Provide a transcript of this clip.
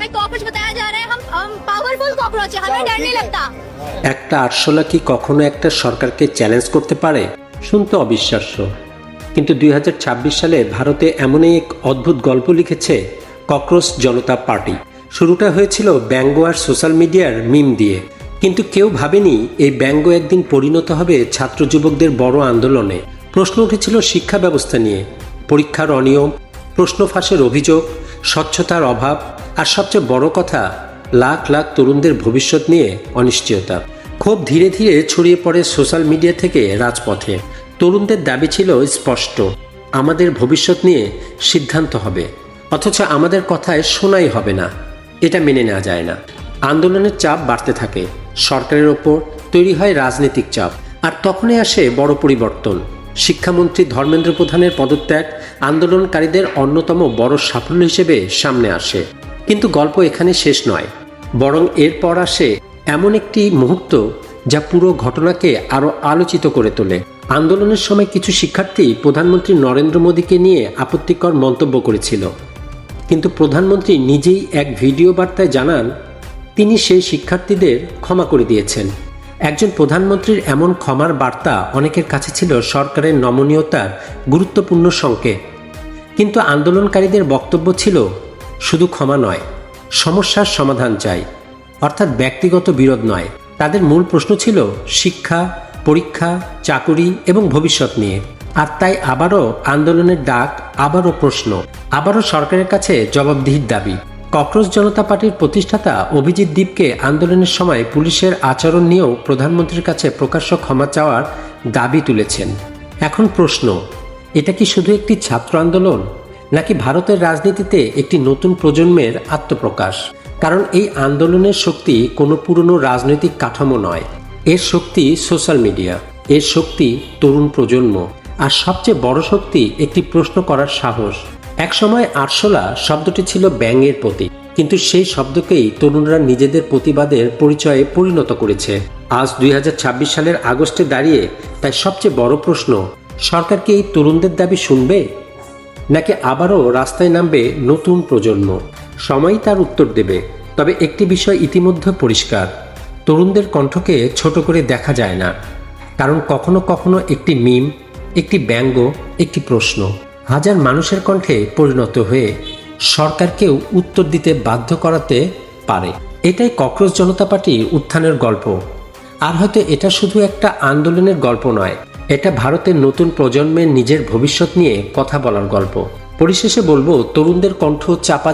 हमें कॉकरोच बताया जा रहा है, हम पावरफुल कॉकरोच है, हमें डर नहीं लगता। একটা আরশোলা কি কখনো একটা সরকারকে চ্যালেঞ্জ করতে পারে? শুনতে অবিশ্বাস্য, কিন্তু 2026 সালে ভারতে এমনই এক অদ্ভুত গল্প লিখেছে ককরোচ জনতা পার্টি। শুরুটা হয়েছিল ব্যঙ্গ আর সোশ্যাল মিডিয়ার মিম দিয়ে, কিন্তু কেউ ভাবেনি এই ব্যঙ্গ একদিন পরিণত হবে ছাত্র যুবকদের বড় আন্দোলনে। প্রশ্ন উঠেছিল শিক্ষা ব্যবস্থা নিয়ে, পরীক্ষার অনিয়ম, প্রশ্ন ফাঁসের অভিযোগ, স্বচ্ছতার অভাব, আর সবচেয়ে বড় কথা লাখ লাখ তরুণদের ভবিষ্যৎ নিয়ে অনিশ্চয়তা। খুব ধীরে ধীরে ছড়িয়ে পড়ে সোশ্যাল মিডিয়া থেকে রাজপথে। তরুণদের দাবি ছিল স্পষ্ট, আমাদের ভবিষ্যৎ নিয়ে সিদ্ধান্ত হবে, অথচ আমাদের কথায় শোনাই হবে না। এটা মেনে নেওয়া যায় না। আন্দোলনের চাপ বাড়তে থাকে, সরকারের ওপর তৈরি হয় রাজনৈতিক চাপ, আর তখনই আসে বড় পরিবর্তন। শিক্ষামন্ত্রী ধর্মেন্দ্র প্রধানের পদত্যাগ আন্দোলনকারীদের অন্যতম বড় সাফল্য হিসেবে সামনে আসে। কিন্তু গল্প এখানে শেষ নয়, বরং এরপর আসে এমন একটি মুহূর্ত যা পুরো ঘটনাকে আরও আলোচিত করে তোলে। আন্দোলনের সময় কিছু শিক্ষার্থী প্রধানমন্ত্রী নরেন্দ্র মোদীকে নিয়ে আপত্তিকর মন্তব্য করেছিল, কিন্তু প্রধানমন্ত্রী নিজেই এক ভিডিও বার্তায় জানান তিনি সেই শিক্ষার্থীদের ক্ষমা করে দিয়েছেন। একজন প্রধানমন্ত্রীর এমন ক্ষমার বার্তা অনেকের কাছে ছিল সরকারের নমনীয়তার গুরুত্বপূর্ণ সংকেত। কিন্তু আন্দোলনকারীদের বক্তব্য ছিল শুধু ক্ষমা নয়, সমস্যার সমাধান চাই, অর্থাৎ ব্যক্তিগত বিরোধ নয়। তাদের মূল প্রশ্ন ছিল শিক্ষা, পরীক্ষা, চাকুরি এবং ভবিষ্যৎ নিয়ে। আর তাই আবারও আন্দোলনের ডাক, আবারও প্রশ্ন, আবারও সরকারের কাছে জবাবদিহির দাবি। ককরোচ জনতা পার্টির প্রতিষ্ঠাতা অভিজিৎ দীপকে আন্দোলনের সময় পুলিশের আচরণ নিয়েও প্রধানমন্ত্রীর কাছে প্রকাশ্য ক্ষমা চাওয়ার দাবি তুলেছেন। এখন প্রশ্ন, এটা কি শুধু একটি ছাত্র আন্দোলন, নাকি ভারতের রাজনীতিতে একটি নতুন প্রজন্মের আত্মপ্রকাশ? কারণ এই আন্দোলনের শক্তি কোনো পুরনো রাজনৈতিক কাঠামো নয়, এর শক্তি সোশ্যাল মিডিয়া, এর শক্তি তরুণ প্রজন্ম, আর সবচেয়ে বড় শক্তি একটি প্রশ্ন করার সাহস। একসময় আরশোলা শব্দটি ছিল ব্যঙ্গের প্রতীক, কিন্তু সেই শব্দকেই তরুণরা নিজেদের প্রতিবাদের পরিচয়ে পরিণত করেছে। আজ 2026 সালের আগস্টে দাঁড়িয়ে তাই সবচেয়ে বড় প্রশ্ন, সরকার কি এই তরুণদের দাবি শুনবে, নাকি আবারও রাস্তায় নামবে নতুন প্রজন্ম? সময়ই তার উত্তর দেবে। তবে একটি বিষয় ইতিমধ্যে পরিষ্কার, তরুণদের কণ্ঠকে ছোট করে দেখা যায় না, কারণ কখনো কখনো একটি মিম, একটি ব্যঙ্গ, একটি প্রশ্ন হাজার মানুষের কণ্ঠে পরিণত হয়ে সরকারকেও উত্তর দিতে বাধ্য করাতে পারে। এটাই ককরোচ জনতা পার্টির উত্থানের গল্প। আর হয়তো এটা শুধু একটা আন্দোলনের গল্প নয়, এটা ভারতের নতুন প্রজন্মের নিজের ভবিষ্যৎ নিয়ে কথা বলার গল্প। পরিশেষে বলবো, তরুণদের কণ্ঠ চাপা